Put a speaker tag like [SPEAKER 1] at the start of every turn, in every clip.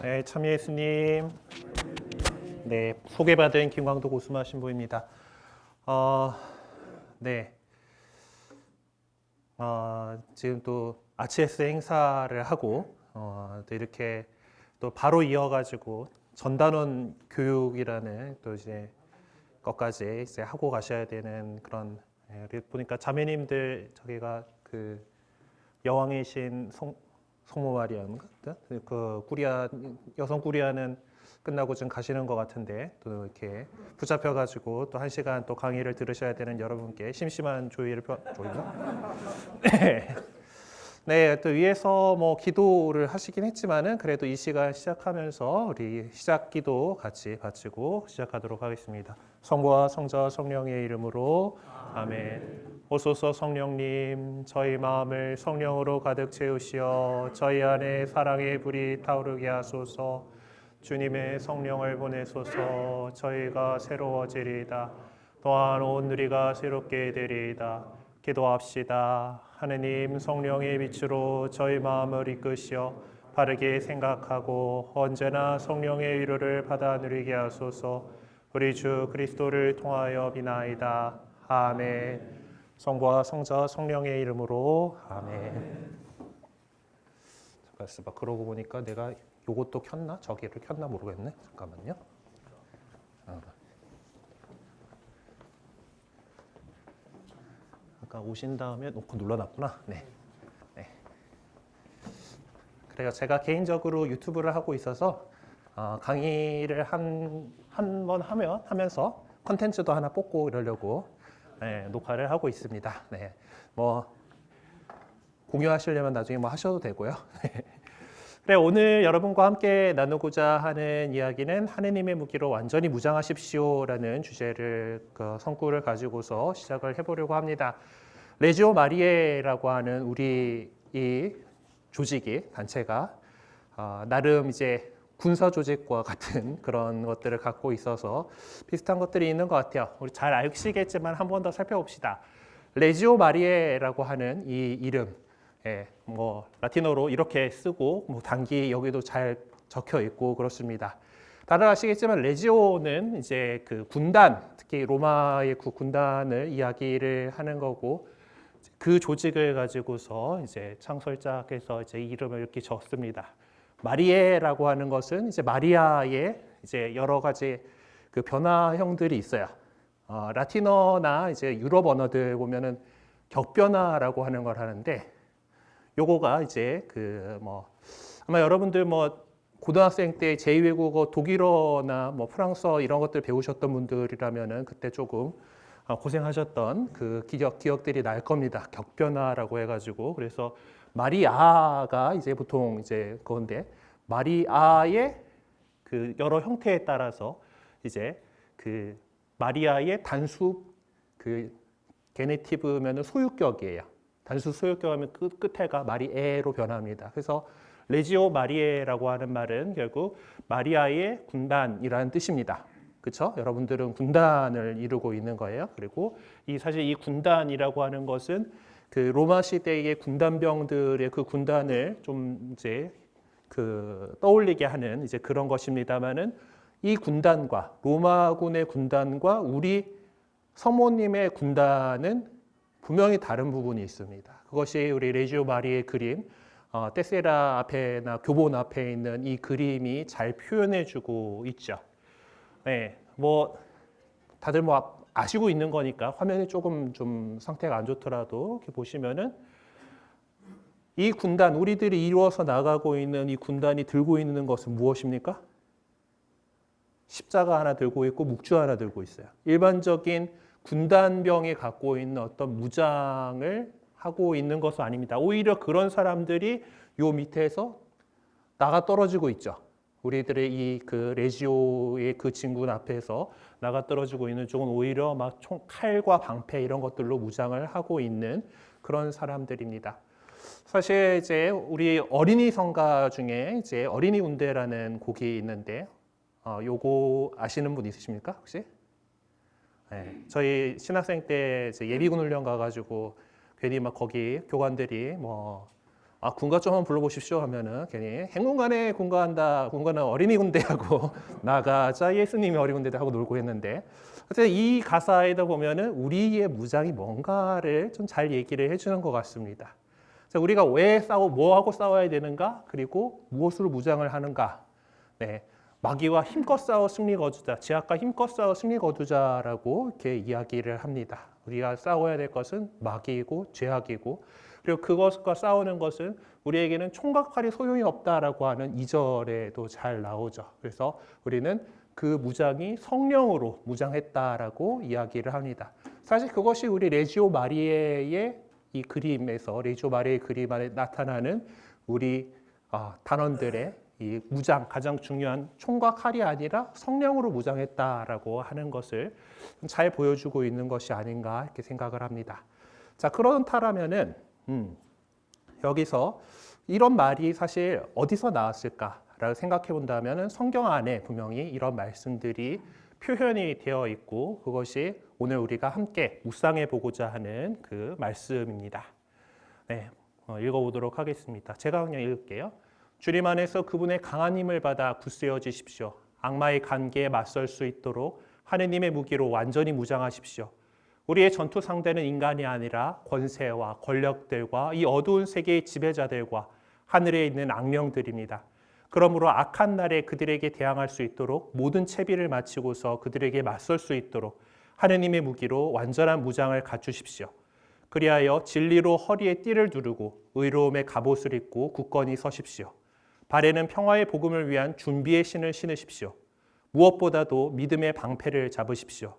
[SPEAKER 1] 네, 참 예수님. 네, 소개받은 김광도 고수마 신부입니다. 네, 지금 또 RCS 행사를 하고 또 이렇게 또 바로 이어가지고 전단원 교육이라는 또 이제 것까지 이제 하고 가셔야 되는 그런 보니까 자매님들 저기가 그 여왕이신 성모 마리아인가? 그 꾸리아 여성 꾸리아는 끝나고 지금 가시는 것 같은데 또 이렇게 붙잡혀가지고 또 1시간 또 강의를 들으셔야 되는 여러분께 심심한 조의가 네, 또 위에서 뭐 기도를 하시긴 했지만은 그래도 이 시간 시작하면서 우리 시작 기도 같이 바치고 시작하도록 하겠습니다. 성부와 성자 성령의 이름으로 아멘. 오소서 성령님, 저희 마음을 성령으로 가득 채우시어 저희 안에 사랑의 불이 타오르게 하소서. 주님의 성령을 보내소서. 저희가 새로워지리이다. 또한 온 누리가 새롭게 되리이다. 기도합시다. 하느님 성령의 빛으로 저희 마음을 이끄시어 바르게 생각하고 언제나 성령의 위로를 받아 누리게 하소서. 우리 주 그리스도를 통하여 비나이다. 아멘. 성부와 성자 성령의 이름으로 아멘. 잠깐 있어봐. 그러고 보니까 내가 요것도 켰나? 저기를 켰나 모르겠네. 잠깐만요. 아까 오신 다음에 놓고 눌러놨구나. 네. 그래요. 제가 개인적으로 유튜브를 하고 있어서 강의를 한 번 하면서 컨텐츠도 하나 뽑고 이러려고 녹화를 하고 있습니다. 네. 뭐 공유하시려면 나중에 뭐 하셔도 되고요. 그래, 오늘 여러분과 함께 나누고자 하는 이야기는 하느님의 무기로 완전히 무장하십시오라는 주제를 성구를 가지고서 시작을 해보려고 합니다. 레지오 마리에라고 하는 우리 이 조직이 단체가 나름 이제 군사 조직과 같은 그런 것들을 갖고 있어서 비슷한 것들이 있는 것 같아요. 우리 잘 아시겠지만 한 번 더 살펴봅시다. 레지오 마리에라고 하는 이 이름, 뭐 라틴어로 이렇게 쓰고 뭐 단기 여기도 잘 적혀 있고 그렇습니다. 다들 아시겠지만 레지오는 이제 그 군단, 특히 로마의 그 군단을 이야기를 하는 거고 그 조직을 가지고서 이제 창설자께서 이제 이름을 이렇게 졌습니다. 마리에라고 하는 것은 이제 마리아의 이제 여러 가지 그 변화형들이 있어요. 라틴어나 이제 유럽 언어들 보면은 격변화라고 하는 걸 하는데 요거가 이제 그 뭐 아마 여러분들 뭐 고등학생 때 제2외국어 독일어나 뭐 프랑스어 이런 것들 배우셨던 분들이라면은 그때 조금 고생하셨던 그 기억들이 날 겁니다. 격변화라고 해가지고 그래서 마리아가 이제 보통 이제 그건데 마리아의 그 여러 형태에 따라서 이제 그 마리아의 단수 그 게네티브면은 소유격이에요. 단수 소유격하면 끝에가 마리에로 변합니다. 그래서 레지오 마리에라고 하는 말은 결국 마리아의 군단이라는 뜻입니다. 그렇죠? 여러분들은 군단을 이루고 있는 거예요. 그리고 사실 이 군단이라고 하는 것은 그 로마 시대의 군단병들의 그 군단을 좀 이제 그 떠올리게 하는 이제 그런 것입니다만은 이 군단과 로마군의 군단과 우리 성모님의 군단은 분명히 다른 부분이 있습니다. 그것이 우리 레지오 마리의 그림, 테세라 앞에나 교본 앞에 있는 이 그림이 잘 표현해주고 있죠. 네, 뭐 다들 뭐 아시고 있는 거니까 화면이 조금 좀 상태가 안 좋더라도 이렇게 보시면은 이 군단, 우리들이 이루어서 나가고 있는 이 군단이 들고 있는 것은 무엇입니까? 십자가 하나 들고 있고 묵주 하나 들고 있어요. 일반적인 군단병이 갖고 있는 어떤 무장을 하고 있는 것은 아닙니다. 오히려 그런 사람들이 요 밑에서 나가 떨어지고 있죠. 우리들의 이 그 레지오의 그 진군 앞에서 나가 떨어지고 있는 쪽은 오히려 막 칼과 방패 이런 것들로 무장을 하고 있는 그런 사람들입니다. 사실 이제 우리 어린이 성가 중에 이제 어린이 운대라는 곡이 있는데 요거 아시는 분 있으십니까 혹시? 네, 저희 신학생 때 이제 예비군 훈련 가가지고 괜히 막 거기 교관들이 뭐 군가 좀 한번 불러보십시오 하면은 괜히 행군관에 군가한다. 군가는 어린이 군대하고 나가자 예수님이 어린이 군대다 하고 놀고 했는데 어쨌든 이 가사에다 보면은 우리의 무장이 뭔가를 좀 잘 얘기를 해주는 것 같습니다. 자, 우리가 왜 뭐하고 싸워야 되는가? 그리고 무엇으로 무장을 하는가? 네, 마귀와 힘껏 싸워 승리 거두자. 제약과 힘껏 싸워 승리 거두자라고 이렇게 이야기를 합니다. 우리가 싸워야 될 것은 마귀이고 죄악이고 그리고 그것과 싸우는 것은 우리에게는 총과 칼이 소용이 없다라고 하는 2절에도 잘 나오죠. 그래서 우리는 그 무장이 성령으로 무장했다라고 이야기를 합니다. 사실 그것이 우리 레지오 마리에의 이 그림에서 레지오 마리의 그림 안에 나타나는 우리 단원들의 이 무장, 가장 중요한 총과 칼이 아니라 성령으로 무장했다라고 하는 것을 잘 보여주고 있는 것이 아닌가 이렇게 생각을 합니다. 자, 그렇다면은 여기서 이런 말이 사실 어디서 나왔을까라고 생각해 본다면 성경 안에 분명히 이런 말씀들이 표현이 되어 있고 그것이 오늘 우리가 함께 묵상해 보고자 하는 그 말씀입니다. 네, 읽어보도록 하겠습니다. 제가 그냥 읽을게요. 주님 안에서 그분의 강한 힘을 받아 굳세어지십시오. 악마의 관계에 맞설 수 있도록 하느님의 무기로 완전히 무장하십시오. 우리의 전투 상대는 인간이 아니라 권세와 권력들과 이 어두운 세계의 지배자들과 하늘에 있는 악령들입니다. 그러므로 악한 날에 그들에게 대항할 수 있도록 모든 채비를 마치고서 그들에게 맞설 수 있도록 하느님의 무기로 완전한 무장을 갖추십시오. 그리하여 진리로 허리에 띠를 두르고 의로움의 갑옷을 입고 굳건히 서십시오. 발에는 평화의 복음을 위한 준비의 신을 신으십시오. 무엇보다도 믿음의 방패를 잡으십시오.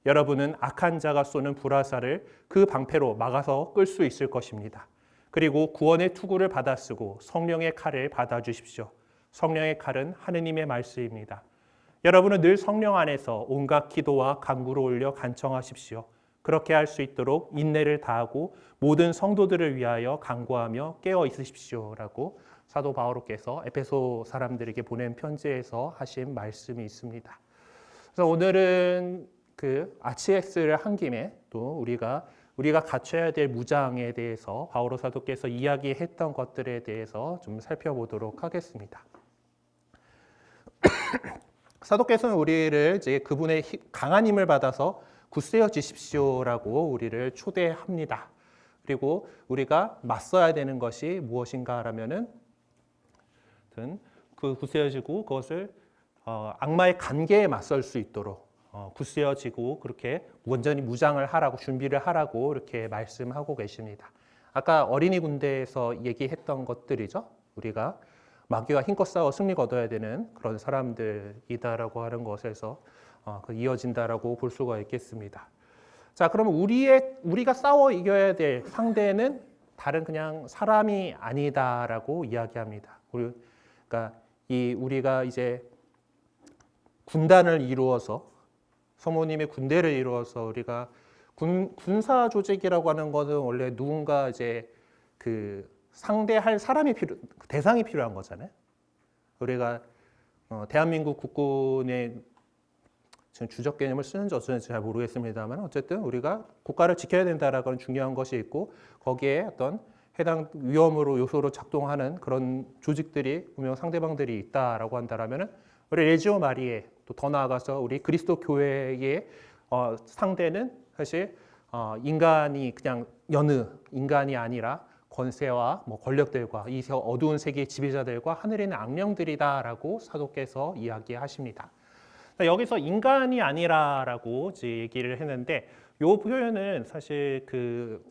[SPEAKER 1] 여러분은 악한 자가 쏘는 불화살을 그 방패로 막아서 끌 수 있을 것입니다. 그리고 구원의 투구를 받아쓰고 성령의 칼을 받아주십시오. 성령의 칼은 하느님의 말씀입니다. 여러분은 늘 성령 안에서 온갖 기도와 간구를 올려 간청하십시오. 그렇게 할 수 있도록 인내를 다하고 모든 성도들을 위하여 간구하며 깨어 있으십시오라고 사도 바오로께서 에베소 사람들에게 보낸 편지에서 하신 말씀이 있습니다. 그래서 오늘은 그 RCX를 한 김에 또 우리가 갖춰야 될 무장에 대해서 바오로 사도께서 이야기했던 것들에 대해서 좀 살펴보도록 하겠습니다. 사도께서는 우리를 이제 그분의 강한 힘을 받아서 굳세어지십시오라고 우리를 초대합니다. 그리고 우리가 맞서야 되는 것이 무엇인가라면은 그 굳세어지고 그것을 악마의 관계에 맞설 수 있도록 굳세어지고 그렇게 완전히 무장을 하라고 준비를 하라고 이렇게 말씀하고 계십니다. 아까 어린이 군대에서 얘기했던 것들이죠. 우리가 마귀와 힘껏 싸워 승리 거둬야 되는 그런 사람들이다라고 하는 것에서 이어진다라고 볼 수가 있겠습니다. 자, 그러면 우리가 싸워 이겨야 될 상대는 다른 그냥 사람이 아니다라고 이야기합니다. 그러니까 우리가 이제 군단을 이루어서 성모님의 군대를 이루어서 우리가 군사 조직이라고 하는 것은 원래 누군가 이제 그 상대할 대상이 필요한 거잖아요. 우리가 대한민국 국군의 지금 주적 개념을 쓰는지 어쩌는지 잘 모르겠습니다만 어쨌든 우리가 국가를 지켜야 된다라는 중요한 것이 있고 거기에 어떤 해당 위험으로 요소로 작동하는 그런 조직들이 분명 상대방들이 있다라고 한다라면은 우리 레지오 마리에 또 더 나아가서 우리 그리스도 교회의 상대는 사실 인간이 그냥 여느 인간이 아니라 권세와 권력들과 이 어두운 세계의 지배자들과 하늘에 있는 악령들이다라고 사도께서 이야기하십니다. 여기서 인간이 아니라라고 얘기를 했는데 이 표현은 사실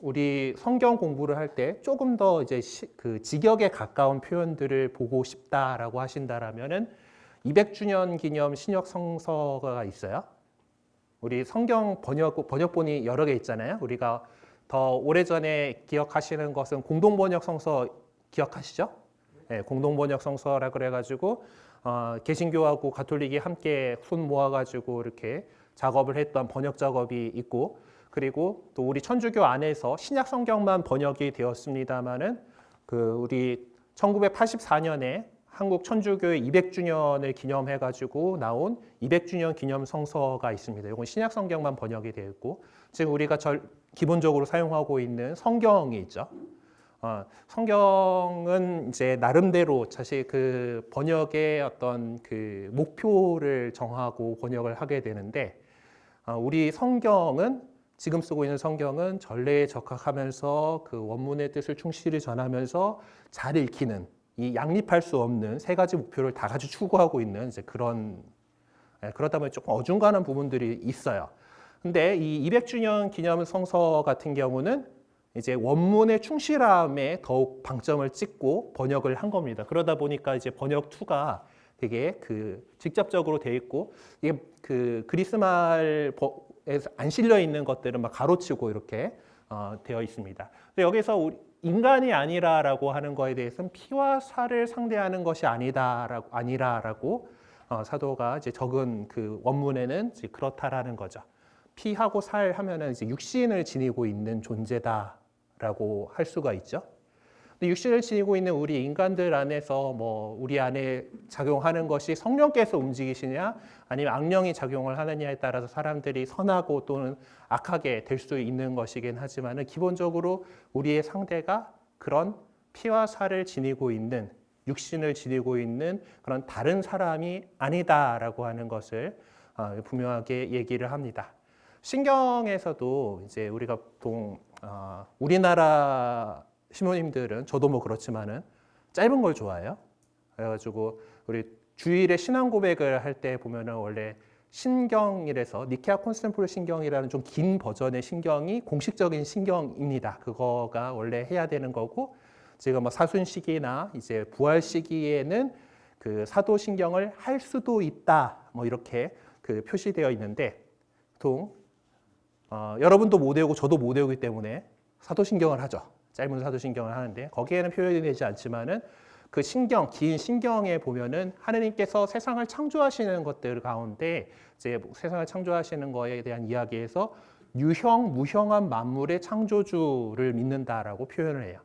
[SPEAKER 1] 우리 성경 공부를 할 때 조금 더 이제 그 직역에 가까운 표현들을 보고 싶다라고 하신다라면은 200주년 기념 신약 성서가 있어요. 우리 성경 번역본이 여러 개 있잖아요. 우리가 더 오래전에 기억하시는 것은 공동번역 성서 기억하시죠? 네, 공동번역 성서라 그래가지고 개신교하고 가톨릭이 함께 손 모아가지고 이렇게 작업을 했던 번역 작업이 있고 그리고 또 우리 천주교 안에서 신약 성경만 번역이 되었습니다만은 우리 1984년에 한국 천주교의 200주년을 기념해가지고 나온 200주년 기념 성서가 있습니다. 이건 신약 성경만 번역이 되어 있고 지금 우리가 기본적으로 사용하고 있는 성경이 있죠. 성경은 이제 나름대로 사실 그 번역의 어떤 그 목표를 정하고 번역을 하게 되는데, 우리 성경은 지금 쓰고 있는 성경은 전례에 적합하면서 그 원문의 뜻을 충실히 전하면서 잘 읽히는, 이 양립할 수 없는 세 가지 목표를 다 같이 추구하고 있는 이제 그러다 보니 조금 어중간한 부분들이 있어요. 근데 이 200주년 기념 성서 같은 경우는 이제 원문의 충실함에 더욱 방점을 찍고 번역을 한 겁니다. 그러다 보니까 이제 번역 2가 되게 그 직접적으로 돼 있고, 이게 그 그리스말에 안 실려 있는 것들은 막 가로치고 이렇게 되어 있습니다. 근데 여기서 인간이 아니라라고 하는 거에 대해서는 피와 살을 상대하는 것이 아니라라고 사도가 이제 적은 그 원문에는 이제 그렇다라는 거죠. 피하고 살 하면은 이제 육신을 지니고 있는 존재다라고 할 수가 있죠. 근데 육신을 지니고 있는 우리 인간들 안에서 뭐 우리 안에 작용하는 것이 성령께서 움직이시냐 아니면 악령이 작용을 하느냐에 따라서 사람들이 선하고 또는 악하게 될 수 있는 것이긴 하지만은 기본적으로 우리의 상대가 그런 피와 살을 지니고 있는, 육신을 지니고 있는 그런 다른 사람이 아니다라고 하는 것을 분명하게 얘기를 합니다. 신경에서도 이제 우리가 보통 우리나라 신부님들은, 저도 뭐 그렇지만은 짧은 걸 좋아해요. 그래가지고 우리 주일에 신앙 고백을 할 때 보면은 원래 신경이라서 니케아 콘스탄티노플 신경이라는 좀 긴 버전의 신경이 공식적인 신경입니다. 그거가 원래 해야 되는 거고, 지금 뭐 사순 시기나 이제 부활 시기에는 그 사도 신경을 할 수도 있다, 뭐 이렇게 그 표시되어 있는데, 보통 여러분도 못 외우고 저도 못 외우기 때문에 사도신경을 하죠. 짧은 사도신경을 하는데 거기에는 표현이 되지 않지만은 그 신경, 긴 신경에 보면은 하느님께서 세상을 창조하시는 것들 가운데 이제 세상을 창조하시는 거에 대한 이야기에서 유형, 무형한 만물의 창조주를 믿는다라고 표현을 해요.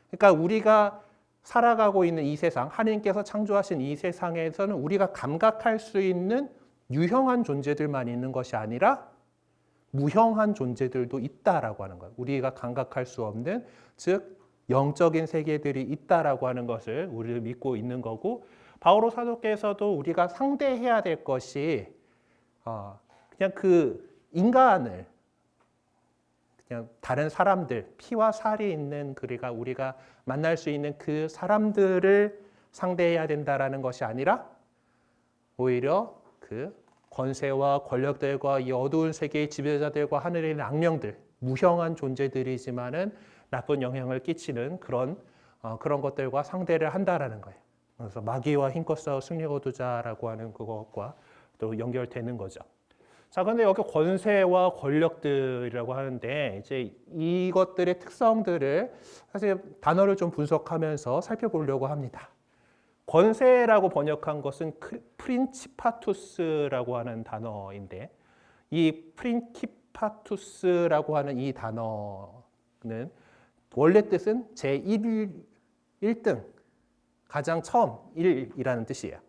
[SPEAKER 1] 그러니까 우리가 살아가고 있는 이 세상, 하느님께서 창조하신 이 세상에서는 우리가 감각할 수 있는 유형한 존재들만 있는 것이 아니라 무형한 존재들도 있다라고 하는 거예요. 우리가 감각할 수 없는, 즉 영적인 세계들이 있다라고 하는 것을 우리를 믿고 있는 거고, 바오로 사도께서도 우리가 상대해야 될 것이 그냥 그 인간을, 그냥 다른 사람들, 피와 살이 있는 우리가 만날 수 있는 그 사람들을 상대해야 된다라는 것이 아니라 오히려 그 권세와 권력들과 이 어두운 세계의 지배자들과 하늘에 있는 악령들, 무형한 존재들이지만은 나쁜 영향을 끼치는 그런 것들과 상대를 한다라는 거예요. 그래서 마귀와 힘껏 싸워 승리 거두자라고 하는 그것과 또 연결되는 거죠. 자, 근데 여기 권세와 권력들이라고 하는데 이제 이것들의 특성들을 사실 단어를 좀 분석하면서 살펴보려고 합니다. 권세라고 번역한 것은 프린치파투스라고 하는 단어인데, 이 프린키파투스라고 하는 이 단어는 원래 뜻은 제1등, 가장 처음 1이라는 뜻이에요.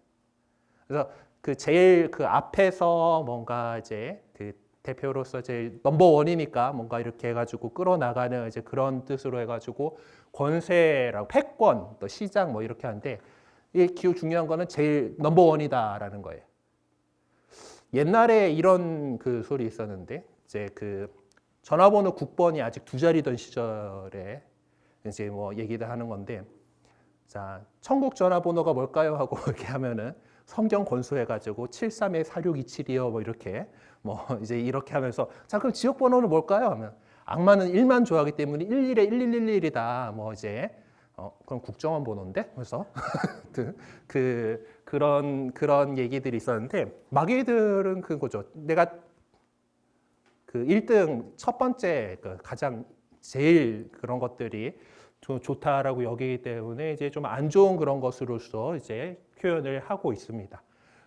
[SPEAKER 1] 그래서 그 제일 그 앞에서 뭔가 이제 그 대표로서 제일 넘버 원이니까 뭔가 이렇게 해가지고 끌어나가는 이제 그런 뜻으로 해가지고 권세라고, 패권, 또 시장 뭐 이렇게 하는데, 이 기호 중요한 거는 제일 넘버 원이다라는 거예요. 옛날에 이런 그 소리 있었는데, 이제 그 전화번호 국번이 아직 2자리던 시절에 이제 뭐 얘기를 하는 건데, 자, 천국 전화번호가 뭘까요? 하고 이렇게 하면은 성경 권수해가지고 73-4627이요. 뭐 이렇게 뭐 이제 이렇게 하면서, 자, 그럼 지역 번호는 뭘까요? 하면 악마는 1만 좋아하기 때문에 11에 1111이다. 뭐 이제 그럼 국정원 번호인데? 그래서 그런 얘기들이 있었는데, 마귀들은 그거죠. 내가 그 1등 첫 번째 그 가장 제일 그런 것들이 좋다라고 여기기 때문에 이제 좀 안 좋은 그런 것으로서 이제 표현을 하고 있습니다.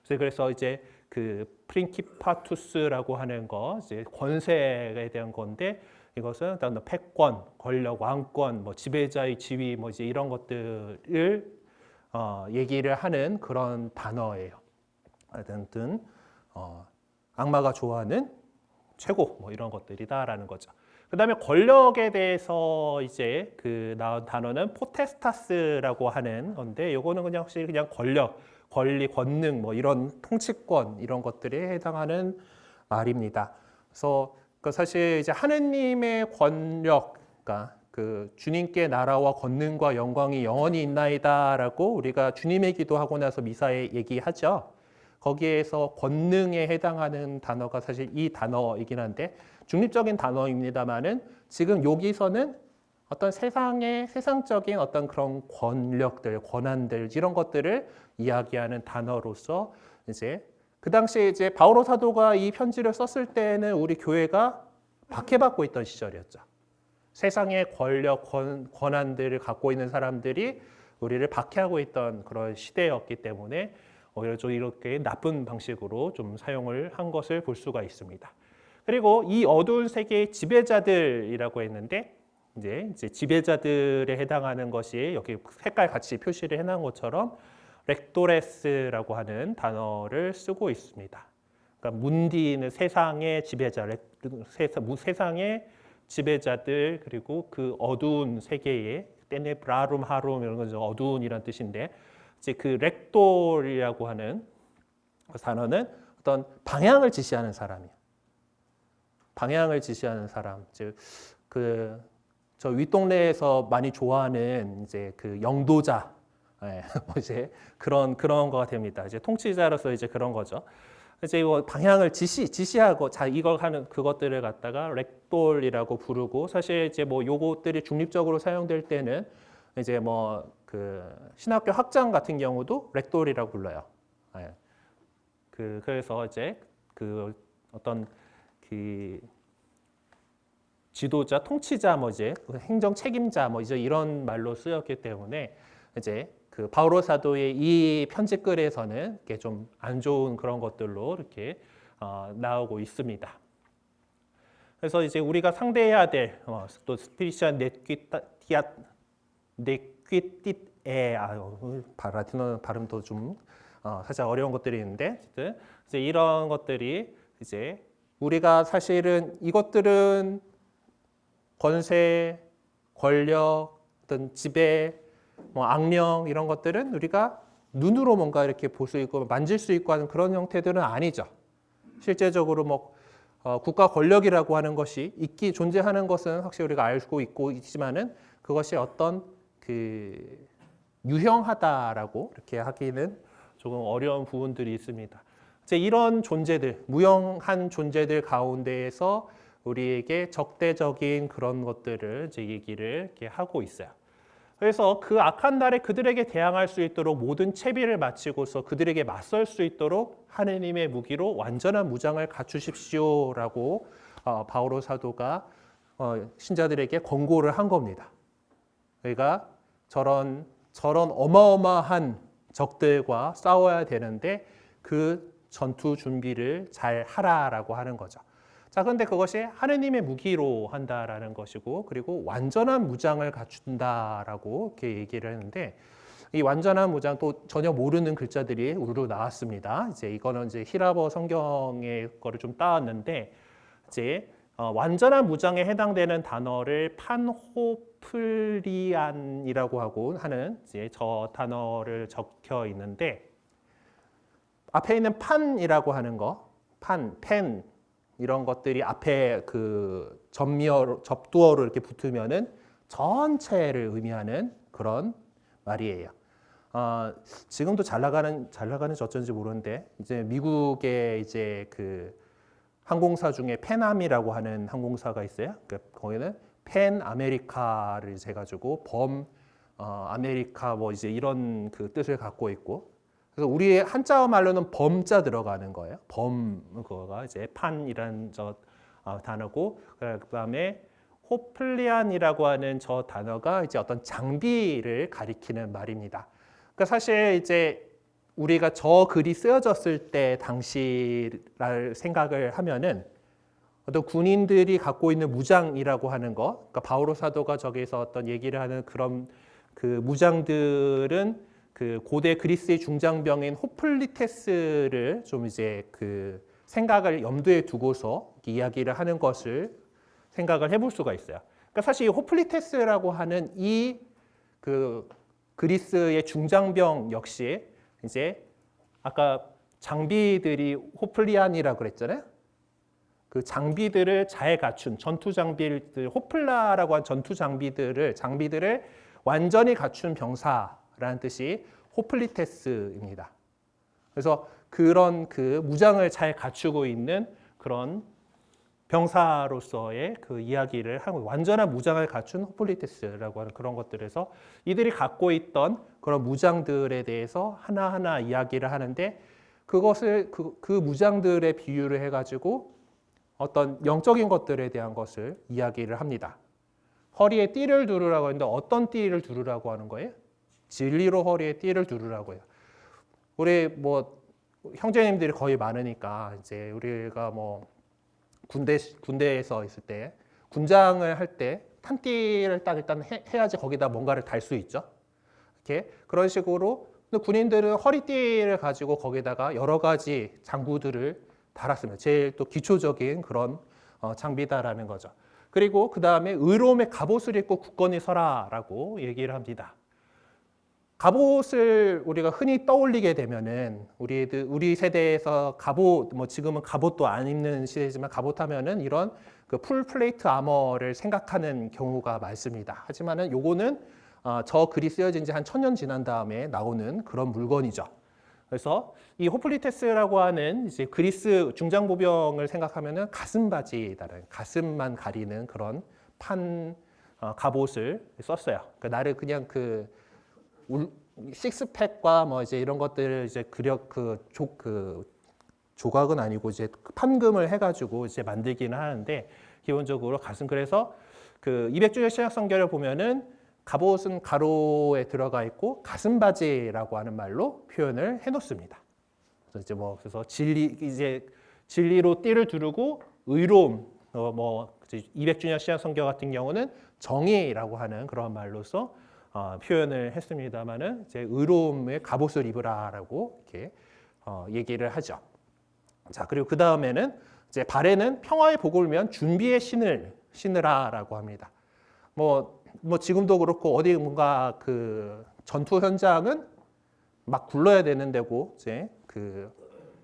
[SPEAKER 1] 그래서 이제 그 프린키파투스라고 하는 거, 이제 권세에 대한 건데, 이것은 일단 패권, 권력, 왕권, 뭐 지배자의 지위, 뭐 이제 이런 것들을 얘기를 하는 그런 단어예요. 하여튼 악마가 좋아하는 최고 뭐 이런 것들이다라는 거죠. 그다음에 권력에 대해서 이제 그 나온 단어는 포테스타스라고 하는 건데, 요거는 그냥 확실히 그냥 권력, 권리, 권능 뭐 이런 통치권 이런 것들에 해당하는 말입니다. 그래서 그 사실 이제 하느님의 권력, 그러니까 그 주님께 나라와 권능과 영광이 영원히 있나이다라고 우리가 주님의 기도하고 나서 미사에 얘기하죠. 거기에서 권능에 해당하는 단어가 사실 이 단어이긴 한데 중립적인 단어입니다만은 지금 여기서는 어떤 세상적인 어떤 그런 권력들, 권한들 이런 것들을 이야기하는 단어로서 이제 그 당시에 이제 바오로 사도가 이 편지를 썼을 때는 우리 교회가 박해받고 있던 시절이었죠. 세상의 권력, 권한들을 갖고 있는 사람들이 우리를 박해하고 있던 그런 시대였기 때문에 오히려 좀 이렇게 나쁜 방식으로 좀 사용을 한 것을 볼 수가 있습니다. 그리고 이 어두운 세계의 지배자들이라고 했는데 이제 지배자들에 해당하는 것이 여기 색깔 같이 표시를 해놓은 것처럼 렉토레스라고 하는 단어를 쓰고 있습니다. 그러니까 문디는 세상의 지배자, 세상의 지배자들, 그리고 그 어두운 세계의 테네브라룸 하룸 이런 건 어두운이란 뜻인데 이제 그 렉tor이라고 하는 단어는 어떤 방향을 지시하는 사람이에요. 방향을 지시하는 사람. 즉 그 저 윗동네에서 많이 좋아하는 이제 그 영도자, 예, 이제 그런 거가 됩니다. 이제 통치자로서 이제 그런 거죠. 이제 이거 방향을 지시하고 자 이걸 하는 그것들을 갖다가 렉돌이라고 부르고 사실 이제 뭐 요것들이 중립적으로 사용될 때는 이제 뭐 그 신학교 학장 같은 경우도 렉돌이라고 불러요. 예. 그래서 이제 그 어떤 그 지도자, 통치자, 뭐 이제 행정 책임자, 뭐 이제 이런 말로 쓰였기 때문에 이제 그 바오로 사도의 이 편지글에서는 이렇게 좀 안 좋은 그런 것들로 이렇게 나오고 있습니다. 그래서 이제 우리가 상대해야 될 또 스피리추얼 네퀴티에 라틴어 발음도 좀 살짝 어려운 것들이 있는데 어쨌든 이제 이런 것들이 이제 우리가 사실은 이것들은 권세, 권력, 어떤 지배, 뭐 악령 이런 것들은 우리가 눈으로 뭔가 이렇게 볼 수 있고 만질 수 있고 하는 그런 형태들은 아니죠. 실제적으로 뭐 국가 권력이라고 하는 것이 존재하는 것은 확실히 우리가 알고 있고 있지만은 그것이 어떤 그 유형하다라고 이렇게 하기는 조금 어려운 부분들이 있습니다. 이제 이런 존재들, 무형한 존재들 가운데에서 우리에게 적대적인 그런 것들을 이제 얘기를 이렇게 하고 있어요. 그래서 그 악한 날에 그들에게 대항할 수 있도록 모든 채비를 마치고서 그들에게 맞설 수 있도록 하느님의 무기로 완전한 무장을 갖추십시오라고 바오로 사도가 신자들에게 권고를 한 겁니다. 그러니까 저런 어마어마한 적들과 싸워야 되는데 그 전투 준비를 잘 하라라고 하는 거죠. 자, 그런데 그것이 하느님의 무기로 한다라는 것이고, 그리고 완전한 무장을 갖춘다라고 이렇게 얘기를 했는데, 이 완전한 무장 또 전혀 모르는 글자들이 우르르 나왔습니다. 이제 이거는 이제 히라버 성경의 거를 좀 따왔는데, 이제 완전한 무장에 해당되는 단어를 판호플리안이라고 하고 하는 이제 저 단어를 적혀 있는데, 앞에 있는 판이라고 하는 거, 펜 이런 것들이 앞에 그 접두어로 이렇게 붙으면은 전체를 의미하는 그런 말이에요. 지금도 잘 나가는지 어쩐지 모르는데 이제 미국의 이제 그 항공사 중에 팬암이라고 하는 항공사가 있어요. 그러니까 거기는 팬 아메리카를 해가지고 아메리카 뭐 이제 이런 그 뜻을 갖고 있고. 그래서 우리의 한자어 말로는 범자 들어가는 거예요. 그거가 이제 판이라는 저 단어고, 그다음에 호플리안이라고 하는 저 단어가 이제 어떤 장비를 가리키는 말입니다. 그러니까 사실 이제 우리가 저 글이 쓰여졌을 때 당시를 생각을 하면은 어떤 군인들이 갖고 있는 무장이라고 하는 거, 그러니까 바오로 사도가 저기서 어떤 얘기를 하는 그런 그 무장들은 그 고대 그리스의 중장병인 호플리테스를 좀 이제 그 생각을 염두에 두고서 이야기를 하는 것을 생각을 해볼 수가 있어요. 그러니까 사실 이 호플리테스라고 하는 이 그 그리스의 중장병 역시 이제 아까 장비들이 호플리안이라고 그랬잖아요. 그 장비들을 잘 갖춘 전투 장비들, 호플라라고 한 전투 장비들을 완전히 갖춘 병사라는 뜻이 호플리테스입니다. 그래서 그런 그 무장을 잘 갖추고 있는 그런 병사로서의 그 이야기를 하고 완전한 무장을 갖춘 호플리테스라고 하는 그런 것들에서 이들이 갖고 있던 그런 무장들에 대해서 하나하나 이야기를 하는데 그것을 그 무장들의 비유를 해가지고 어떤 영적인 것들에 대한 것을 이야기를 합니다. 허리에 띠를 두르라고 하는데 어떤 띠를 두르라고 하는 거예요? 진리로 허리에 띠를 두르라고 해요. 우리 뭐 형제님들이 거의 많으니까 이제 우리가 뭐 군대에서 있을 때 군장을 할 때 탄띠를 딱 일단 해야지 거기다 뭔가를 달 수 있죠. 이렇게 그런 식으로 근데 군인들은 허리띠를 가지고 거기다가 여러 가지 장구들을 달았습니다. 제일 또 기초적인 그런 장비다라는 거죠. 그리고 그 다음에 의로움의 갑옷을 입고 굳건히 서라라고 얘기를 합니다. 갑옷을 우리가 흔히 떠올리게 되면은 우리 세대에서 갑옷 뭐 지금은 갑옷도 안 입는 시대지만 갑옷하면은 이런 그 풀 플레이트 아머를 생각하는 경우가 많습니다. 하지만은 요거는 저 글이 쓰여진 지 한 1000년 지난 다음에 나오는 그런 물건이죠. 그래서 이 호플리테스라고 하는 이제 그리스 중장보병을 생각하면은 가슴바지라는 가슴만 가리는 그런 갑옷을 썼어요. 그러니까 나를 그냥 식스팩과 뭐 이제 이런 것들을 이제 조각은 아니고 이제 판금을 해가지고 이제 만들기는 하는데 기본적으로 그래서 그 200주년 신약성경을 보면은 갑옷은 가로에 들어가 있고 가슴바지라고 하는 말로 표현을 해놓습니다. 그래서 진리로 띠를 두르고 의로움, 200주년 신약성경 같은 경우는 정의라고 하는 그런 말로서 표현을 했습니다만은 이제 의로움의 갑옷을 입으라라고 이렇게 얘기를 하죠. 자, 그리고 그 다음에는 이제 발에는 평화의 복을 위한 준비의 신을 신으라라고 합니다. 뭐 지금도 그렇고 어디 뭔가 그 전투 현장은 막 굴러야 되는 데고 이제 그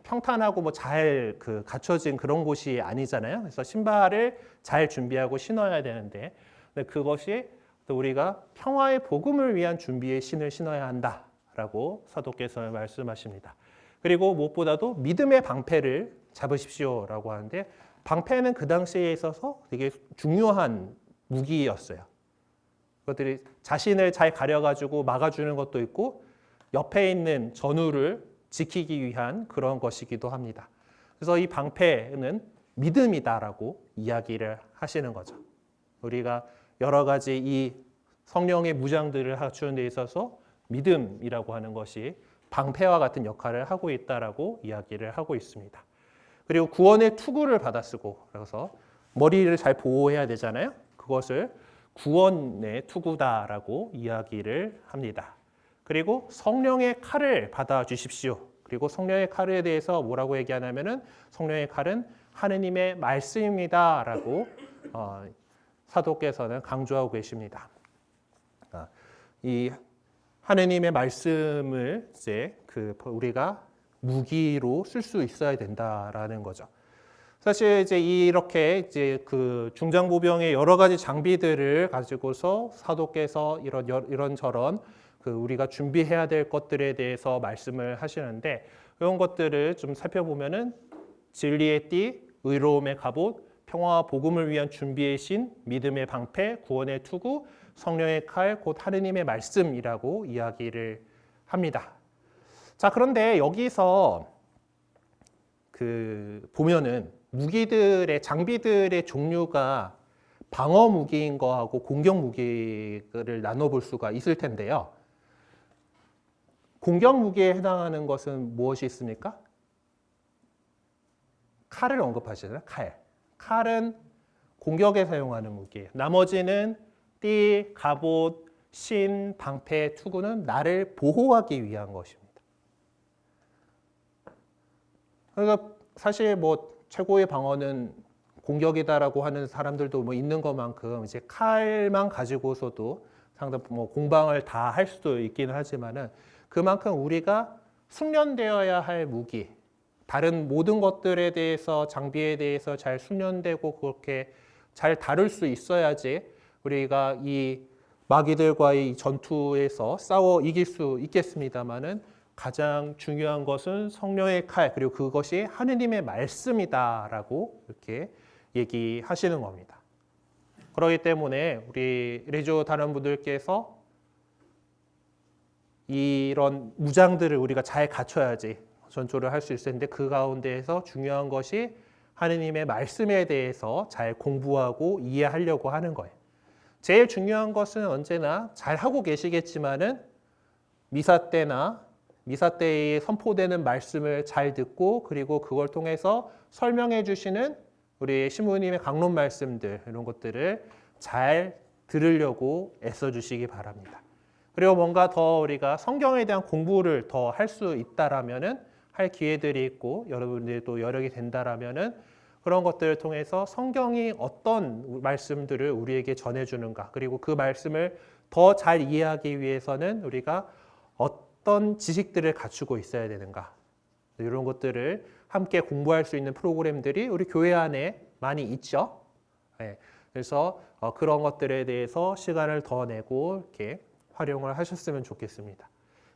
[SPEAKER 1] 평탄하고 뭐 잘 그 갖춰진 그런 곳이 아니잖아요. 그래서 신발을 잘 준비하고 신어야 되는데 그것이 또 우리가 평화의 복음을 위한 준비의 신을 신어야 한다라고 사도께서 말씀하십니다. 그리고 무엇보다도 믿음의 방패를 잡으십시오라고 하는데 방패는 그 당시에 있어서 되게 중요한 무기였어요. 그것들이 자신을 잘 가려가지고 막아주는 것도 있고 옆에 있는 전우를 지키기 위한 그런 것이기도 합니다. 그래서 이 방패는 믿음이다라고 이야기를 하시는 거죠. 우리가 여러 가지 이 성령의 무장들을 갖추는 데 있어서 믿음이라고 하는 것이 방패와 같은 역할을 하고 있다라고 이야기를 하고 있습니다. 그리고 구원의 투구를 받아 쓰고 그래서 머리를 잘 보호해야 되잖아요. 그것을 구원의 투구다라고 이야기를 합니다. 그리고 성령의 칼을 받아 주십시오. 그리고 성령의 칼에 대해서 뭐라고 얘기하냐면은 성령의 칼은 하느님의 말씀입니다라고 사도께서는 강조하고 계십니다. 이 하느님의 말씀을 이제 우리가 무기로 쓸 수 있어야 된다라는 거죠. 사실 이제 이렇게 이제 그 중장보병의 여러 가지 장비들을 가지고서 사도께서 이런저런 그 우리가 준비해야 될 것들에 대해서 말씀을 하시는데 이런 것들을 좀 살펴보면은 진리의 띠, 의로움의 갑옷, 평화와 복음을 위한 준비의 신, 믿음의 방패, 구원의 투구, 성령의 칼, 곧 하느님의 말씀이라고 이야기를 합니다. 자, 그런데 여기서 보면은 무기들의 장비들의 종류가 방어 무기인 거하고 공격 무기를 나눠볼 수가 있을 텐데요. 공격 무기에 해당하는 것은 무엇이 있습니까? 칼을 언급하시잖아요. 칼은 공격에 사용하는 무기예요. 나머지는 띠, 갑옷, 신, 방패, 투구는 나를 보호하기 위한 것입니다. 그러니까 사실 뭐 최고의 방어는 공격이다라고 하는 사람들도 뭐 있는 것만큼 이제 칼만 가지고서도 상당 뭐 공방을 다 할 수도 있기는 하지만은 그만큼 우리가 숙련되어야 할 무기, 다른 모든 것들에 대해서 장비에 대해서 잘 숙련되고 그렇게 잘 다룰 수 있어야지 우리가 이 마귀들과의 전투에서 싸워 이길 수 있겠습니다만은 가장 중요한 것은 성령의 칼 그리고 그것이 하느님의 말씀이다라고 이렇게 얘기하시는 겁니다. 그렇기 때문에 우리 레조 다른 분들께서 이런 무장들을 우리가 잘 갖춰야지 전투를 할 수 있을 텐데 그 가운데에서 중요한 것이 하느님의 말씀에 대해서 잘 공부하고 이해하려고 하는 거예요. 제일 중요한 것은 언제나 잘 하고 계시겠지만은 미사 때에 선포되는 말씀을 잘 듣고 그리고 그걸 통해서 설명해 주시는 우리 신부님의 강론 말씀들 이런 것들을 잘 들으려고 애써 주시기 바랍니다. 그리고 뭔가 더 우리가 성경에 대한 공부를 더 할 수 있다라면은 할 기회들이 있고 여러분들도 여력이 된다라면은 그런 것들을 통해서 성경이 어떤 말씀들을 우리에게 전해주는가 그리고 그 말씀을 더 잘 이해하기 위해서는 우리가 어떤 지식들을 갖추고 있어야 되는가 이런 것들을 함께 공부할 수 있는 프로그램들이 우리 교회 안에 많이 있죠. 네. 그래서 그런 것들에 대해서 시간을 더 내고 이렇게 활용을 하셨으면 좋겠습니다.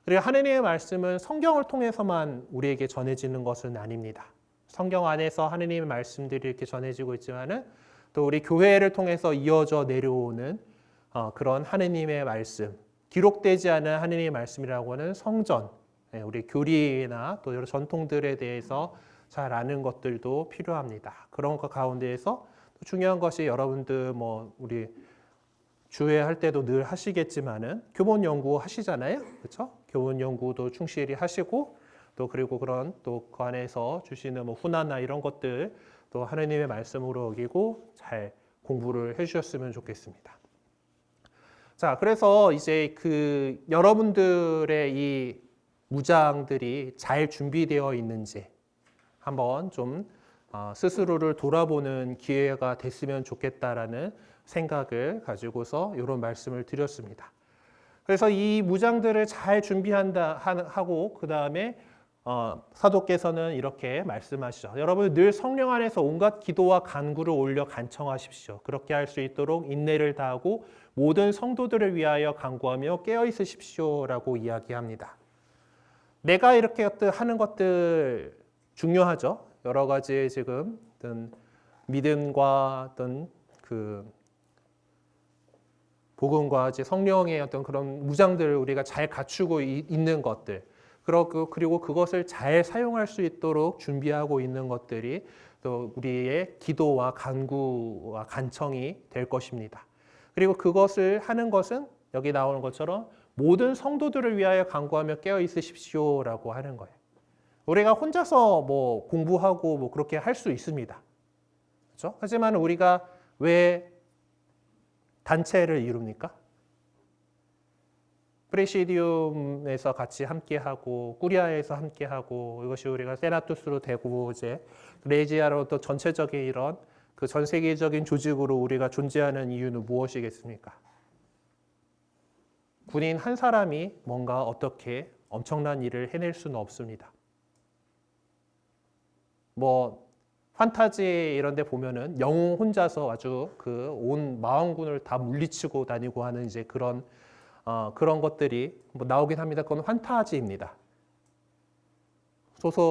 [SPEAKER 1] 그리고 하느님의 말씀은 성경을 통해서만 우리에게 전해지는 것은 아닙니다. 성경 안에서 하느님의 말씀들이 이렇게 전해지고 있지만은 또 우리 교회를 통해서 이어져 내려오는 그런 하느님의 말씀, 기록되지 않은 하느님의 말씀이라고 하는 성전, 우리 교리나 또 여러 전통들에 대해서 잘 아는 것들도 필요합니다. 그런 것 가운데에서 중요한 것이 여러분들 뭐 우리 주회 할 때도 늘 하시겠지만은 교본 연구 하시잖아요, 그렇죠? 교본 연구도 충실히 하시고 또 그리고 그런 또 그 안에서 주시는 뭐 훈화나 이런 것들 또 하느님의 말씀으로 여기고 잘 공부를 해주셨으면 좋겠습니다. 자, 그래서 이제 그 여러분들의 이 무장들이 잘 준비되어 있는지 한번 좀 스스로를 돌아보는 기회가 됐으면 좋겠다라는 생각을 가지고서 이런 말씀을 드렸습니다. 그래서 이 무장들을 잘 준비한다 하고 그 다음에 사도께서는 이렇게 말씀하시죠. 여러분 늘 성령 안에서 온갖 기도와 간구를 올려 간청하십시오. 그렇게 할 수 있도록 인내를 다하고 모든 성도들을 위하여 간구하며 깨어 있으십시오라고 이야기합니다. 내가 이렇게 하는 것들 중요하죠. 여러 가지 지금 어떤 믿음과 어떤 그 복음과 이제 성령의 어떤 그런 무장들을 우리가 잘 갖추고 있는 것들, 그리고 그것을 잘 사용할 수 있도록 준비하고 있는 것들이 또 우리의 기도와 간구와 간청이 될 것입니다. 그리고 그것을 하는 것은 여기 나오는 것처럼 모든 성도들을 위하여 간구하며 깨어 있으십시오라고 하는 거예요. 우리가 혼자서 뭐 공부하고 뭐 그렇게 할 수 있습니다. 그렇죠? 하지만 우리가 왜 단체를 이룹니까? 프레시디움에서 같이 함께하고 꾸리아에서 함께하고 이것이 우리가 세나투스로 되고 이제 레지아로 또 전체적인 이런 그 전 세계적인 조직으로 우리가 존재하는 이유는 무엇이겠습니까? 군인 한 사람이 뭔가 어떻게 엄청난 일을 해낼 수는 없습니다. 뭐 판타지 이런 데 보면은 영웅 혼자서 아주 그 온 마왕군을 다 물리치고 다니고 하는 이제 그런 것들이 뭐 나오긴 합니다. 그건 판타지입니다.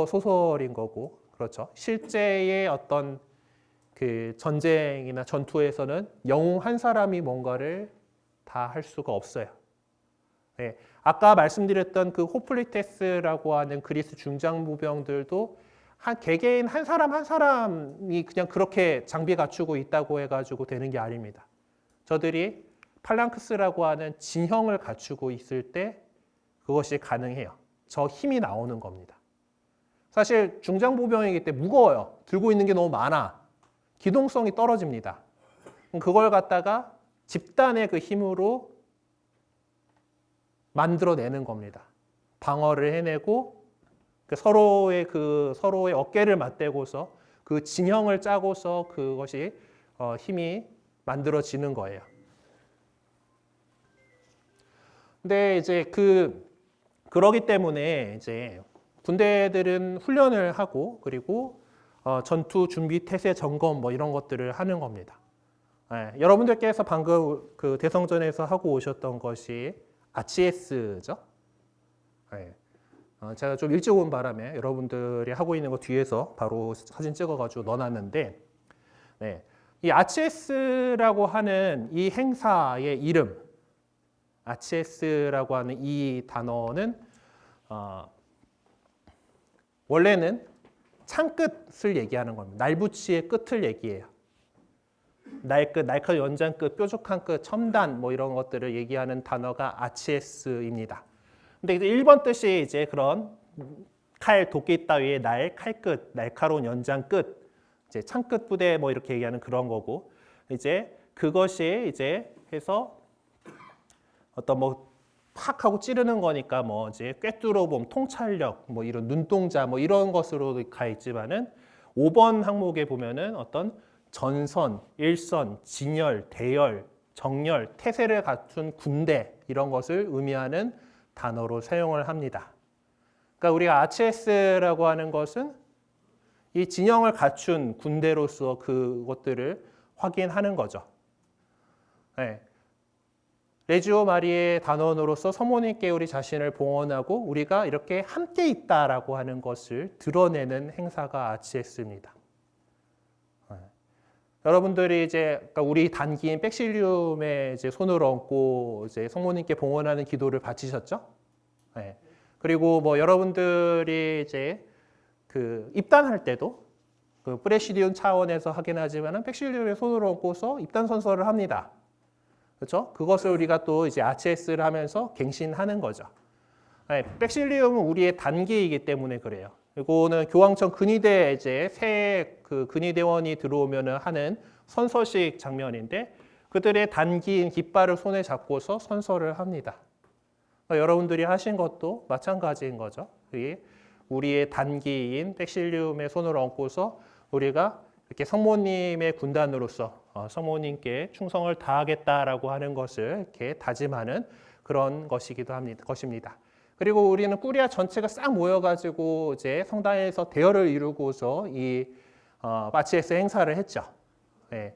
[SPEAKER 1] 소설인 거고 그렇죠. 실제의 어떤 그 전쟁이나 전투에서는 영웅 한 사람이 뭔가를 다 할 수가 없어요. 네. 아까 말씀드렸던 그 호플리테스라고 하는 그리스 중장부병들도 개개인 한 사람이 그냥 그렇게 장비 갖추고 있다고 해가지고 되는 게 아닙니다. 저들이 팔랑크스라고 하는 진형을 갖추고 있을 때 그것이 가능해요. 저 힘이 나오는 겁니다. 사실 중장보병이기 때문에 무거워요. 들고 있는 게 너무 많아. 기동성이 떨어집니다. 그걸 갖다가 집단의 그 힘으로 만들어내는 겁니다. 방어를 해내고 서로의 어깨를 맞대고서 그 진형을 짜고서 그것이 힘이 만들어지는 거예요. 근데 이제 그러기 때문에 이제 군대들은 훈련을 하고 그리고 전투 준비 태세 점검 뭐 이런 것들을 하는 겁니다. 네, 여러분들께서 방금 그 대성전에서 하고 오셨던 것이 RCS죠. 네, 제가 좀 일찍 온 바람에 여러분들이 하고 있는 거 뒤에서 바로 사진 찍어가지고 넣어놨는데, 네, 이 RCS라고 하는 이 행사의 이름, RCS라고 하는 이 단어는 원래는 창끝을 얘기하는 겁니다. 날붙이의 끝을 얘기해요. 날끝, 날카 연장 끝, 뾰족한 끝, 첨단 뭐 이런 것들을 얘기하는 단어가 RCS입니다. 근데 이제 1번 뜻이 이제 그런 칼, 도끼 따위의 날, 칼끝, 날카로운 연장 끝, 이제 창끝 부대 뭐 이렇게 얘기하는 그런 거고, 이제 그것이 이제 해서 어떤 뭐 팍 하고 찌르는 거니까 뭐 이제 꿰뚫어봄, 통찰력, 뭐 이런 눈동자 뭐 이런 것으로 가 있지만은 5번 항목에 보면은 어떤 전선, 일선, 진열, 대열, 정열, 태세를 갖춘 군대 이런 것을 의미하는 단어로 사용을 합니다. 그러니까 우리가 RCS라고 하는 것은 이 진영을 갖춘 군대로서 그것들을 확인하는 거죠. 네. 레지오 마리의 단원으로서 서모님께 우리 자신을 봉헌하고 우리가 이렇게 함께 있다라고 하는 것을 드러내는 행사가 RCS입니다. 네. 여러분들이 이제 그러니까 우리 단기인 백실리움에 이제 손을 얹고 이제 성모님께 봉헌하는 기도를 바치셨죠? 네. 그리고 뭐 여러분들이 이제 그 입단할 때도 그 프레시디움 차원에서 하긴 하지만은 백실리움에 손을 얹고서 입단 선서를 합니다. 그렇죠? 그것을 우리가 또 이제 RCS를 하면서 갱신하는 거죠. 네, 백실리움은 우리의 단계이기 때문에 그래요. 이거는 교황청 근위대 이제 새 그 근위대원이 들어오면은 하는 선서식 장면인데 그들의 단기인 깃발을 손에 잡고서 선서를 합니다. 그러니까 여러분들이 하신 것도 마찬가지인 거죠. 우리의 단기인 백실리움에 손을 얹고서 우리가 이렇게 성모님의 군단으로서 성모님께 충성을 다하겠다라고 하는 것을 이렇게 다짐하는 그런 것입니다. 그리고 우리는 꾸리아 전체가 싹 모여가지고 이제 성당에서 대열을 이루고서 이 RCS 행사를 했죠. 네.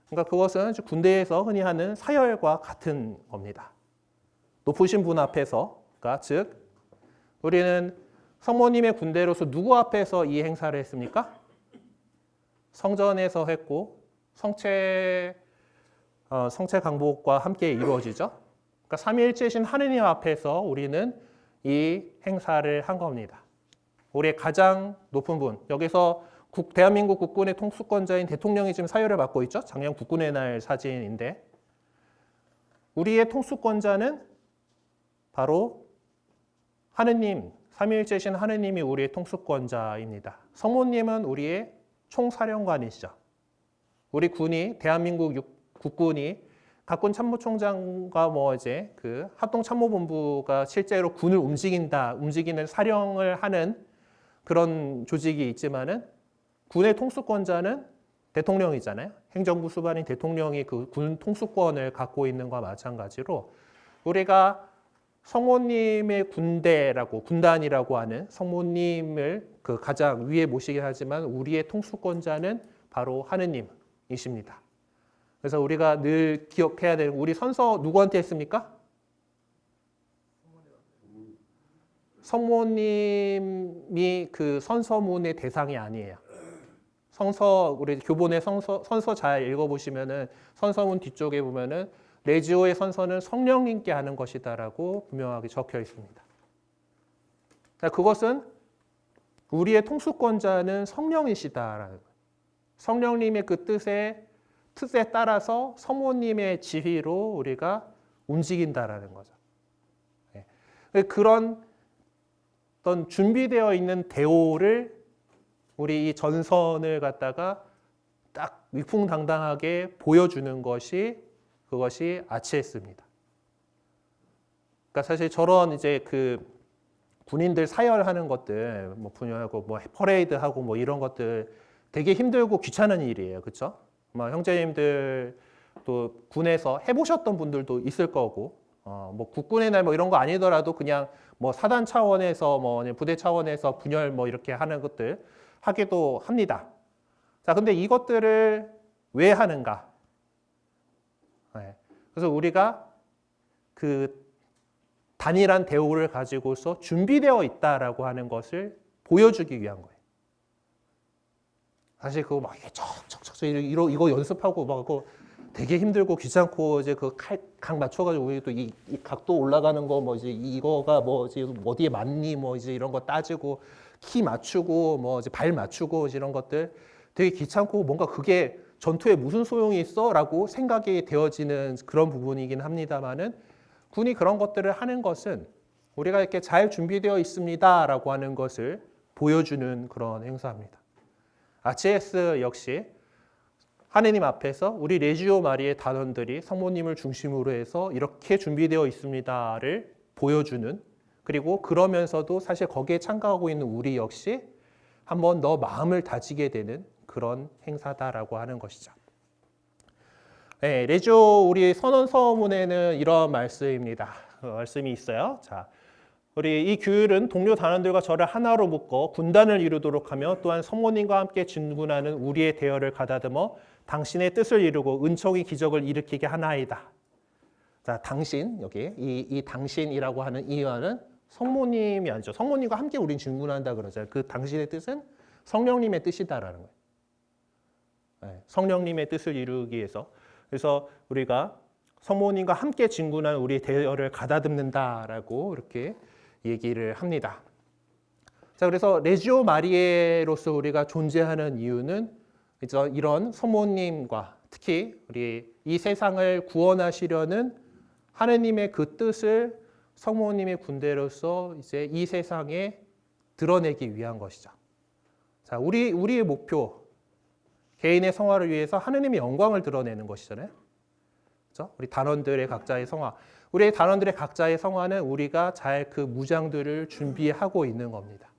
[SPEAKER 1] 그러니까 그것은 군대에서 흔히 하는 사열과 같은 겁니다. 높으신 분 앞에서, 그러니까 즉 우리는 성모님의 군대로서 누구 앞에서 이 행사를 했습니까? 성전에서 했고 성체 강복과 함께 이루어지죠. 그러니까 삼위일체신 하느님 앞에서 우리는 이 행사를 한 겁니다. 우리의 가장 높은 분, 여기서 대한민국 국군의 통수권자인 대통령이 지금 사유를 맡고 있죠. 작년 국군의 날 사진인데 우리의 통수권자는 바로 하느님, 삼위일체신 하느님이 우리의 통수권자입니다. 성모님은 우리의 총사령관이시죠. 우리 군이 대한민국 국군이 각군 참모총장과 뭐 이제 그 합동참모본부가 실제로 군을 움직이는 사령을 하는 그런 조직이 있지만은 군의 통수권자는 대통령이잖아요. 행정부 수반인 대통령이 그 군 통수권을 갖고 있는 것과 마찬가지로 우리가 성모님의 군단이라고 하는 성모님을 그 가장 위에 모시긴 하지만 우리의 통수권자는 바로 하느님이십니다. 그래서 우리가 늘 기억해야 되는 우리 선서 누구한테 했습니까? 성모님이 그 선서문의 대상이 아니에요. 우리 교본의 선서 잘 읽어보시면은 선서문 뒤쪽에 보면은 레지오의 선서는 성령님께 하는 것이다라고 분명하게 적혀 있습니다. 그것은 우리의 통수권자는 성령이시다라는 거예요. 성령님의 그 뜻에 따라서 성모님의 지휘로 우리가 움직인다라는 거죠. 그런 어떤 준비되어 있는 대오를 우리 이 전선을 갖다가 딱 위풍당당하게 보여주는 그것이 RCS입니다. 그러니까 사실 저런 이제 그 군인들 사열하는 것들, 뭐 분열하고 뭐 퍼레이드하고 뭐 이런 것들 되게 힘들고 귀찮은 일이에요. 그렇죠? 형제님들 또 군에서 해보셨던 분들도 있을 거고, 뭐 국군의 날 뭐 이런 거 아니더라도 그냥 뭐 사단 차원에서 뭐 부대 차원에서 분열 뭐 이렇게 하는 것들 하기도 합니다. 자, 근데 이것들을 왜 하는가? 네. 그래서 우리가 그 단일한 대우를 가지고서 준비되어 있다라고 하는 것을 보여주기 위한 거예요. 사실 그거 막 척척척 이거 연습하고 막 그거 되게 힘들고 귀찮고 이제 그 각 맞춰가지고 우리 또 이 각도 올라가는 거 뭐 이제 이거가 뭐 이제 어디에 맞니 뭐 이제 이런 거 따지고 키 맞추고 뭐 이제 발 맞추고 이런 것들 되게 귀찮고 뭔가 그게 전투에 무슨 소용이 있어라고 생각이 되어지는 그런 부분이긴 합니다만은 군이 그런 것들을 하는 것은 우리가 이렇게 잘 준비되어 있습니다라고 하는 것을 보여주는 그런 행사입니다. RCS 역시 하느님 앞에서 우리 레지오 마리의 단원들이 성모님을 중심으로 해서 이렇게 준비되어 있습니다를 보여주는, 그리고 그러면서도 사실 거기에 참가하고 있는 우리 역시 한번 더 마음을 다지게 되는 그런 행사다라고 하는 것이죠. 네, 레지오 우리 선언 서문에는 이런 말씀입니다. 말씀이 있어요. 자, 우리 이 규율은 동료 단원들과 저를 하나로 묶어 군단을 이루도록 하며 또한 성모님과 함께 진군하는 우리의 대열을 가다듬어 당신의 뜻을 이루고 은총의 기적을 일으키게 하나이다. 자, 당신, 여기 이 당신이라고 하는 이 말은 성모님이 아니죠. 성모님과 함께 우린 진군한다 그러잖아요. 그 당신의 뜻은 성령님의 뜻이다라는 거예요. 네, 성령님의 뜻을 이루기 위해서. 그래서 우리가 성모님과 함께 진군한 우리의 대열을 가다듬는다라고 이렇게 얘기를 합니다. 자, 그래서 레지오 마리에로서 우리가 존재하는 이유는 이런 성모님과 특히 우리 이 세상을 구원하시려는 하느님의 그 뜻을 성모님의 군대로서 이제 이 세상에 드러내기 위한 것이죠. 자, 우리의 목표, 개인의 성화를 위해서 하느님의 영광을 드러내는 것이잖아요. 그렇죠? 우리 단원들의 각자의 성화. 우리의 단원들의 각자의 성화는 우리가 잘 그 무장들을 준비하고 있는 겁니다.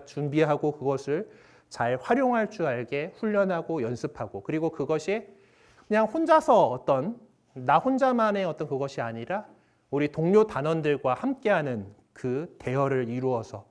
[SPEAKER 1] 준비하고 그것을 잘 활용할 줄 알게 훈련하고 연습하고, 그리고 그것이 그냥 혼자서 나 혼자만의 그것이 아니라 우리 동료 단원들과 함께하는 그 대열을 이루어서,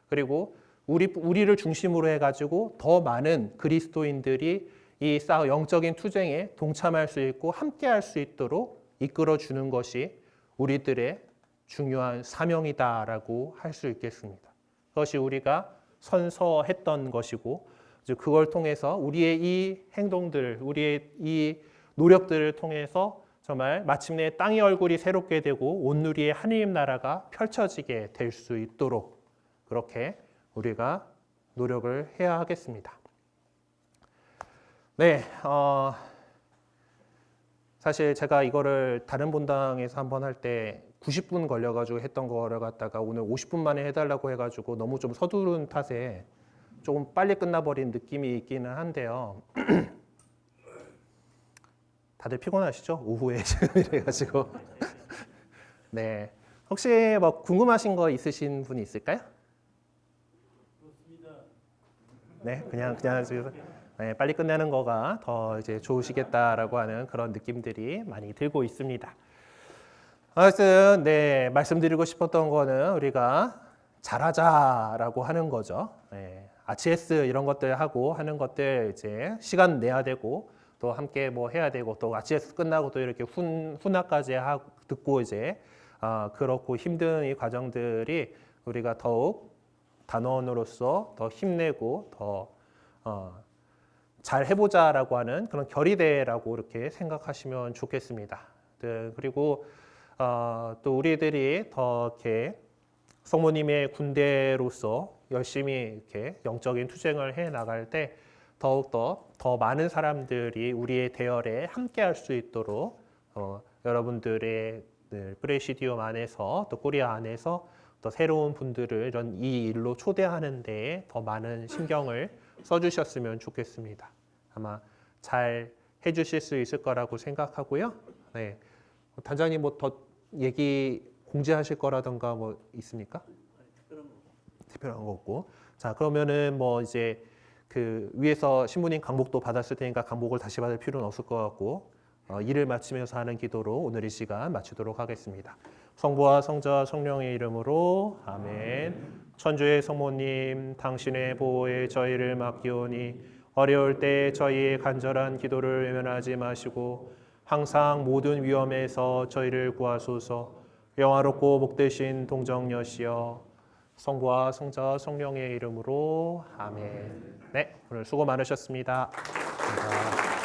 [SPEAKER 1] 그리고 우리를 중심으로 해가지고 더 많은 그리스도인들이 이 영적인 투쟁에 동참할 수 있고 함께할 수 있도록 이끌어주는 것이 우리들의 중요한 사명이다라고 할 수 있겠습니다. 그것이 우리가 선서했던 것이고, 그걸 통해서 우리의 이 행동들, 우리의 이 노력들을 통해서 정말 마침내 땅의 얼굴이 새롭게 되고 온누리의 하느님 나라가 펼쳐지게 될 수 있도록 그렇게 우리가 노력을 해야 하겠습니다. 네, 사실 제가 이거를 다른 본당에서 한번 할 때 90분 걸려가지고 했던 거를 갖다가 오늘 50분 만에 해달라고 해가지고 너무 좀 서두른 탓에 조금 빨리 끝나버린 느낌이 있기는 한데요. 다들 피곤하시죠? 오후에 지금 이래가지고. 네, 혹시 뭐 궁금하신 거 있으신 분이 있을까요? 네, 그냥 네, 빨리 끝내는 거가 더 이제 좋으시겠다라고 하는 그런 느낌들이 많이 들고 있습니다. 하여튼 네, 말씀드리고 싶었던 거는 우리가 잘하자라고 하는 거죠. 네, RCS 이런 것들 하고 하는 것들 이제 시간 내야 되고 또 함께 뭐 해야 되고 또 RCS 끝나고 또 이렇게 훈화까지 듣고 이제 그렇고 힘든 이 과정들이 우리가 더욱 단원으로서 더 힘내고 더 잘 해보자라고 하는 그런 결의대라고 이렇게 생각하시면 좋겠습니다. 네, 그리고 또 우리들이 더 이렇게 성모님의 군대로서 열심히 이렇게 영적인 투쟁을 해 나갈 때 더욱더 더 많은 사람들이 우리의 대열에 함께할 수 있도록 여러분들의 프레시디움 안에서 또 코리아 안에서 또 새로운 분들을 이 일로 초대하는 데에 더 많은 신경을 써주셨으면 좋겠습니다. 아마 잘 해주실 수 있을 거라고 생각하고요. 네, 단장님 뭐 더 얘기 공지하실 거라던가 뭐 있습니까? 특별한 거 없고. 자, 그러면은 뭐 이제 그 위에서 신부님 강복도 받았을 테니까 강복을 다시 받을 필요는 없을 것 같고 일을 마치면서 하는 기도로 오늘 이 시간 마치도록 하겠습니다. 성부와 성자와 성령의 이름으로 아멘. 천주의 성모님, 당신의 보호에 저희를 맡기오니 어려울 때 저희의 간절한 기도를 외면하지 마시고 항상 모든 위험에서 저희를 구하소서. 영화롭고 복되신 동정녀시여, 성부와 성자와 성령의 이름으로 아멘. 네, 오늘 수고 많으셨습니다. 감사합니다.